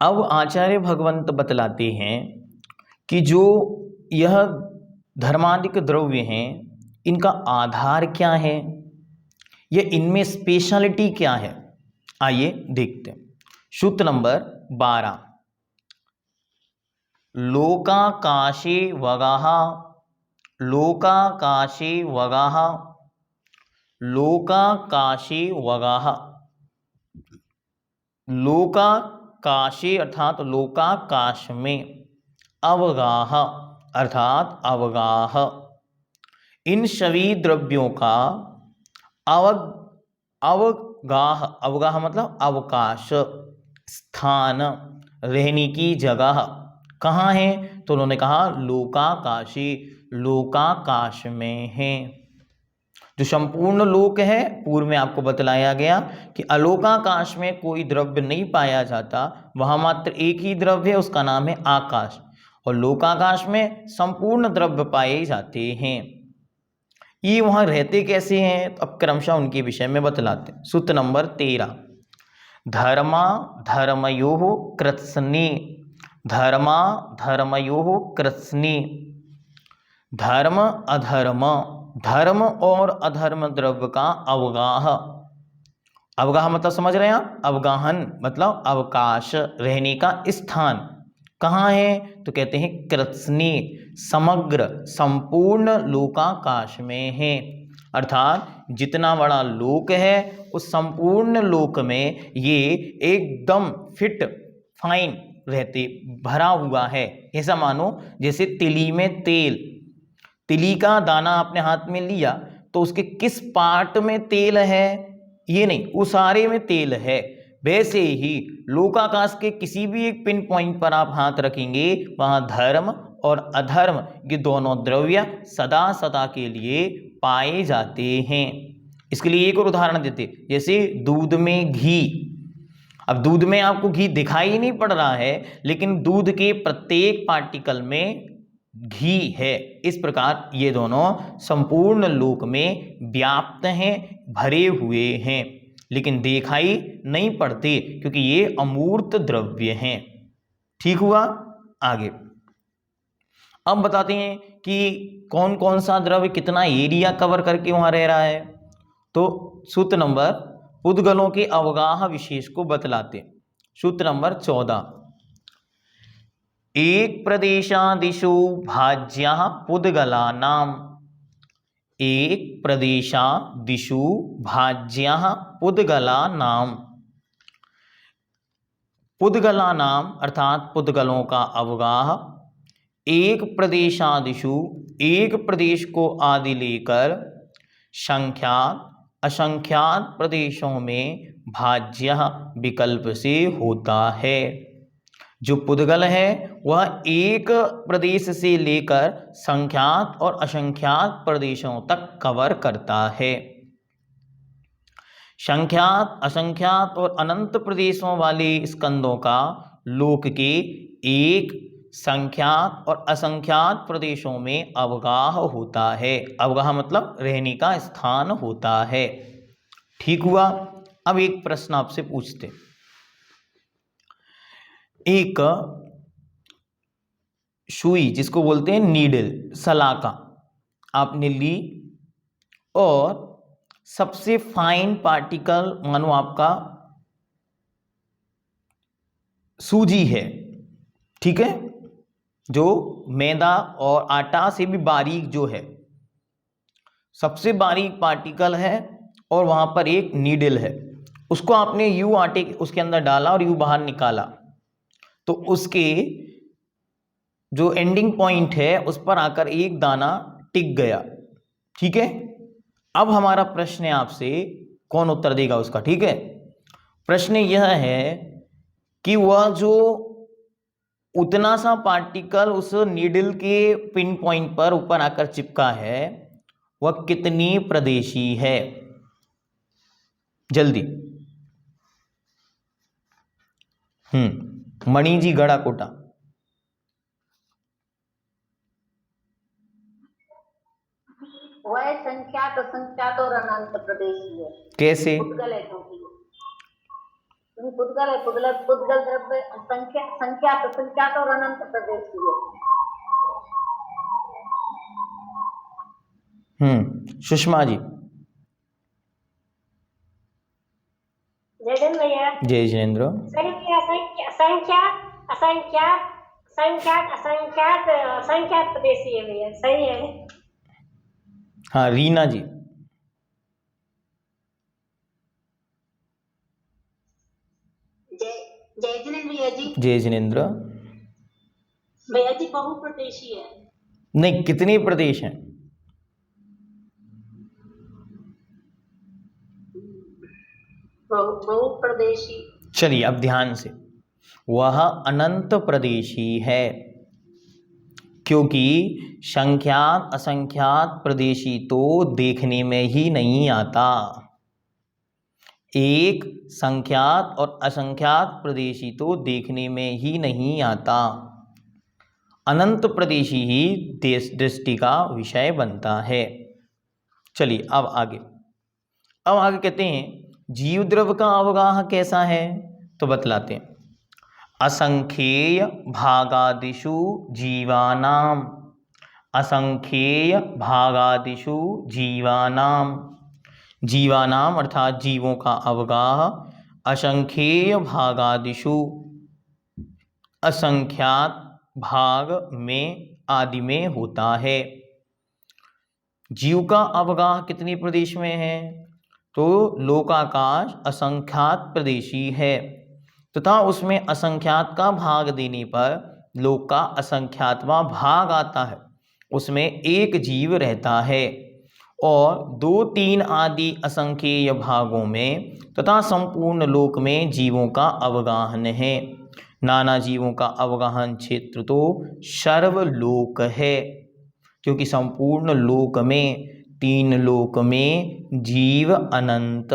अब आचार्य भगवंत बतलाते हैं कि जो यह धर्मादिक द्रव्य हैं इनका आधार क्या है, यह इनमें स्पेशलिटी क्या है। आइए देखते हैं। सूत्र नंबर 12, लोकाकाशे वगाः, लोकाकाशे वगाः, लोकाकाशे वगाः। लोकाकाशे अर्थात लोकाकाश में, अवगाह अर्थात अवगाह, इन सभी द्रव्यों का अवगाह, अवगाह मतलब अवकाश, स्थान, रहने की जगह कहाँ है, तो उन्होंने कहा लोकाकाशी, लोकाकाश में है। जो संपूर्ण लोक है, पूर्व में आपको बतलाया गया कि अलोकाकाश में कोई द्रव्य नहीं पाया जाता, वहां मात्र एक ही द्रव्य है, उसका नाम है आकाश, और लोकाकाश में संपूर्ण द्रव्य पाए जाते हैं। ये वहां रहते कैसे हैं, तो अब क्रमशः उनके विषय में बतलाते हैं। सूत्र नंबर 13, धर्मा धर्मयोः कृत्स्नी, धर्मा धर्मयोः कृत्स्नी, धर्म अधर्म, धर्म और अधर्म द्रव्य का अवगाह, अवगाह मतलब समझ रहे हैं आप, अवगाहन मतलब अवकाश, रहने का स्थान कहाँ है, तो कहते हैं कृत्स्नी, समग्र संपूर्ण लोकाकाश में है। अर्थात जितना बड़ा लोक है उस संपूर्ण लोक में ये एकदम फिट फाइन रहते, भरा हुआ है। ऐसा मानो जैसे तिली में तेल, तिली का दाना आपने हाथ में लिया तो उसके किस पार्ट में तेल है ये नहीं, उसारे में तेल है। वैसे ही लोकाकाश के किसी भी एक पिन पॉइंट पर आप हाथ रखेंगे, वहां धर्म और अधर्म ये दोनों द्रव्य सदा सदा के लिए पाए जाते हैं। इसके लिए एक और उदाहरण देते, जैसे दूध में घी। अब दूध में आपको घी दिखाई नहीं पड़ रहा है, लेकिन दूध के प्रत्येक पार्टिकल में घी है। इस प्रकार ये दोनों संपूर्ण लोक में व्याप्त हैं, भरे हुए हैं, लेकिन दिखाई नहीं पड़ते क्योंकि ये अमूर्त द्रव्य हैं। ठीक हुआ। आगे अब बताते हैं कि कौन कौन सा द्रव्य कितना एरिया कवर करके वहां रह रहा है। तो सूत्र नंबर पुद्गलों के अवगाह विशेष को बतलाते। सूत्र नंबर 14, एक प्रदेशादिषु भाज्यः पुद्गलानां, एक प्रदेशादिषु भाज्यः पुद्गलानां, पुद्गलानां अर्थात पुद्गलों का अवगाह, एक प्रदेशादिषु एक प्रदेश को आदि लेकर, संख्यात असंख्यात प्रदेशों में भाज्यः विकल्प से होता है। जो पुद्गल है वह एक प्रदेश से लेकर संख्यात और असंख्यात प्रदेशों तक कवर करता है। संख्यात असंख्यात और अनंत प्रदेशों वाले स्कंदों का लोक के एक संख्यात और असंख्यात प्रदेशों में अवगाह होता है। अवगाह मतलब रहने का स्थान होता है। ठीक हुआ। अब एक प्रश्न आपसे पूछते, एक सुई जिसको बोलते हैं नीडल, सलाका आपने ली और सबसे फाइन पार्टिकल मानो आपका सूजी है, ठीक है, जो मैदा और आटा से भी बारीक जो है, सबसे बारीक पार्टिकल है, और वहां पर एक नीडल है। उसको आपने यूं आटे उसके अंदर डाला और यूं बाहर निकाला, तो उसके जो एंडिंग पॉइंट है उस पर आकर एक दाना टिक गया। ठीक है। अब हमारा प्रश्न है आपसे, कौन उत्तर देगा उसका। ठीक है। प्रश्न यह है कि वह जो उतना सा पार्टिकल उस नीडल के पिन पॉइंट पर ऊपर आकर चिपका है, वह कितनी प्रदेशी है। जल्दी। मणि जी गड़ा कोटा। वह संख्यात असंख्यात और अनंत प्रदेशी है। कैसे? पुद्गल है क्योंकि पुद्गल है, पुद्गल पुद्गल द्रव्य संख्या संख्यात संख्यात और अनंत प्रदेशी है। सुषमा जी। जय जिनेंद्र भैया। जय जिनेंद्र। सही भैया, संख्यात असंख्यात संख्यात असंख्यात संख्यात प्रदेशी है भैया, सही है। हाँ रीना जी। जय जिनेंद्र भैया जी। जय जिनेंद्र। भैया जी बहुप्रदेशी है। नहीं, कितने प्रदेश हैं? बहुप्रदेशी। चलिए अब ध्यान से, वह अनंत प्रदेशी है, क्योंकि संख्यात असंख्यात प्रदेशी तो देखने में ही नहीं आता। एक संख्यात और असंख्यात प्रदेशी तो देखने में ही नहीं आता, अनंत प्रदेशी ही दृष्टि का विषय बनता है। चलिए अब आगे कहते हैं जीव द्रव्य का अवगाह कैसा है, तो बतलाते हैं। असंख्येय भागादिषु जीवानाम, असंख्येय भागादिषु जीवानाम, जीवानाम अर्थात जीवों का अवगाह असंख्येय भागादिषु असंख्यात भाग में आदि में होता है। जीव का अवगाह कितने प्रदेश में है, तो लोकाकाश असंख्यात प्रदेशी है, तथा उसमें असंख्यात का भाग देने पर लोक का असंख्यातवां भाग आता है, उसमें एक जीव रहता है। और 2, 3 आदि असंख्येय भागों में तथा संपूर्ण लोक में जीवों का अवगाहन है। नाना जीवों का अवगाहन क्षेत्र तो सर्वलोक है, क्योंकि संपूर्ण लोक में 3 लोक में जीव अनंत,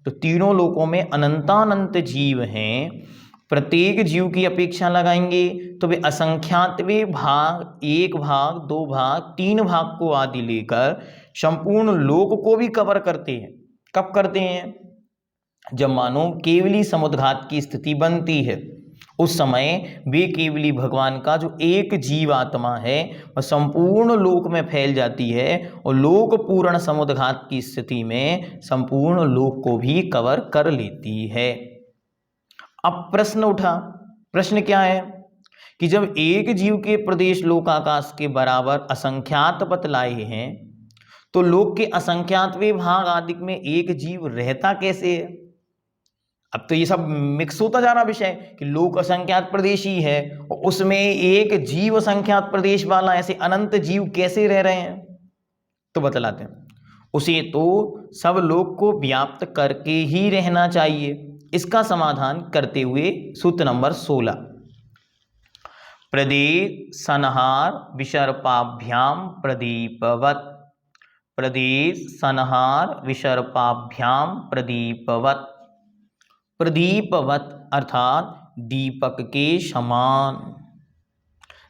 तो तीनों लोकों में अनंतानंत जीव हैं। प्रत्येक जीव की अपेक्षा लगाएंगे तो वे असंख्यातवे भाग, 1 भाग, 2 भाग, 3 भाग को आदि लेकर संपूर्ण लोक को भी कवर करते हैं। कब करते हैं, जब मानो केवली समुद्घात की स्थिति बनती है, उस समय वे केवली भगवान का जो एक जीवात्मा है वह संपूर्ण लोक में फैल जाती है और लोक पूर्ण समुद्घात की स्थिति में संपूर्ण लोक को भी कवर कर लेती है। अब प्रश्न उठा, प्रश्न क्या है कि जब एक जीव के प्रदेश लोकाकाश के बराबर असंख्यात बतलाए हैं, तो लोक के असंख्यातवें भाग आदि में एक जीव रहता कैसे है। अब तो ये सब मिक्स होता जा रहा विषय कि लोक असंख्यात प्रदेशी है और उसमें एक जीव असंख्यात प्रदेश वाला, ऐसे अनंत जीव कैसे रह रहे हैं, तो बतलाते हैं। उसे तो सब लोक को व्याप्त करके ही रहना चाहिए। इसका समाधान करते हुए सूत्र नंबर 16, प्रदेश सनहार विसर्पाभ्याम प्रदीपवत, प्रदेश सनहार विसर्पाभ्याम प्रदीपवत, प्रदीपवत अर्थात दीपक के समान,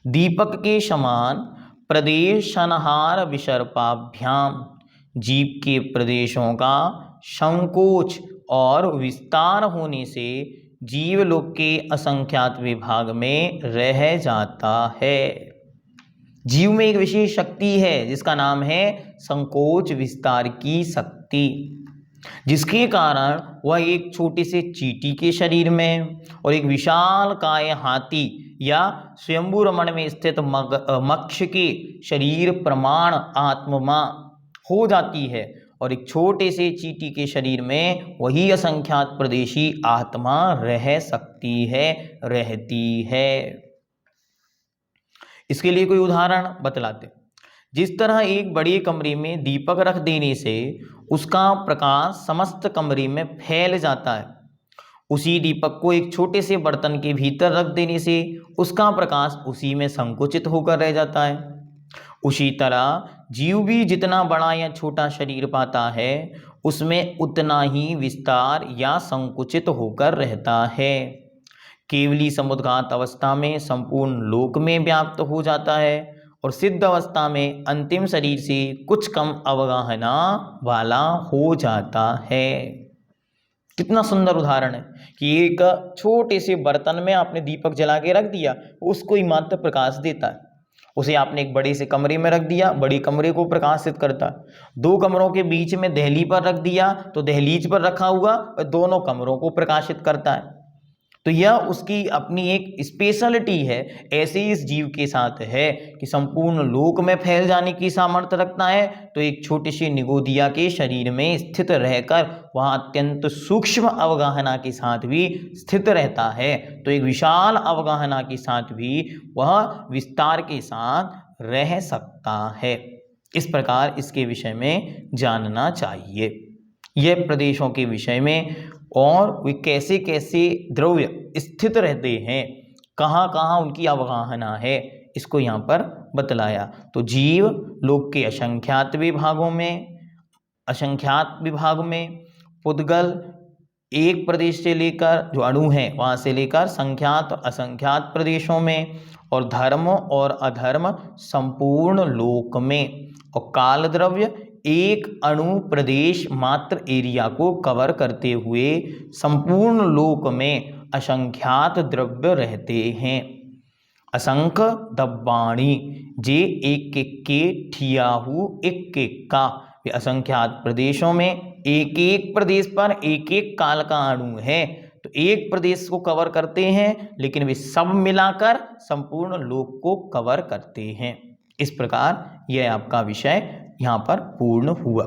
दीपक के समान प्रदेश सनहार विसर्पाभ्याम, जीव के प्रदेशों का संकोच और विस्तार होने से जीवलोक के असंख्यात विभाग में रह जाता है। जीव में एक विशेष शक्ति है जिसका नाम है संकोच विस्तार की शक्ति, जिसके कारण वह एक छोटे से चींटी के शरीर में और एक विशाल काय हाथी या स्वयंभू रमण में स्थित मक्ष के शरीर प्रमाण आत्मा हो जाती है, और एक छोटे से चींटी के शरीर में वही असंख्यात प्रदेशी आत्मा रह सकती है, रहती है। इसके लिए कोई उदाहरण बतलाते। जिस तरह एक बड़े कमरे में दीपक रख देने से उसका प्रकाश समस्त कमरे में फैल जाता है, उसी दीपक को एक छोटे से बर्तन के भीतर रख देने से उसका प्रकाश उसी में संकुचित होकर रह जाता है। उसी तरह जीव भी जितना बड़ा या छोटा शरीर पाता है उसमें उतना ही विस्तार या संकुचित होकर रहता है। केवली समुद्घात अवस्था में संपूर्ण लोक में व्याप्त हो जाता है और सिद्ध अवस्था में अंतिम शरीर से कुछ कम अवगाहना वाला हो जाता है। कितना सुंदर उदाहरण है कि एक छोटे से बर्तन में आपने दीपक जला के रख दिया, उसको ही मात्र प्रकाश देता है। उसे आपने एक बड़े से कमरे में रख दिया, बड़ी कमरे को प्रकाशित करता है। दो कमरों के बीच में दहली पर रख दिया तो दहलीज पर रखा हुआ दोनों कमरों को प्रकाशित करता है। तो यह उसकी अपनी एक स्पेशलिटी है। ऐसे ही इस जीव के साथ है कि संपूर्ण लोक में फैल जाने की सामर्थ्य रखता है, तो एक छोटी सी निगोदिया के शरीर में स्थित रहकर वह अत्यंत सूक्ष्म अवगाहना के साथ भी स्थित रहता है, तो एक विशाल अवगाहना के साथ भी वह विस्तार के साथ रह सकता है। इस प्रकार इसके विषय में जानना चाहिए, यह प्रदेशों के विषय में और वे कैसे कैसे द्रव्य स्थित रहते हैं, कहाँ कहाँ उनकी अवगाहना है, इसको यहाँ पर बतलाया। तो जीव लोक के असंख्यात विभागों में पुद्गल एक प्रदेश से लेकर जो अणु है वहाँ से लेकर संख्यात असंख्यात प्रदेशों में, और धर्म और अधर्म संपूर्ण लोक में, और काल द्रव्य एक अणु प्रदेश मात्र एरिया को कवर करते हुए संपूर्ण लोक में असंख्यात द्रव्य रहते हैं। असंख्य दब्बाणी जे एक एक के ठियाहू एक एक का, वे असंख्यात प्रदेशों में एक एक प्रदेश पर एक एक काल का अणु है, तो एक प्रदेश को कवर करते हैं लेकिन वे सब मिलाकर संपूर्ण लोक को कवर करते हैं। इस प्रकार यह आपका विषय यहाँ पर पूर्ण हुआ।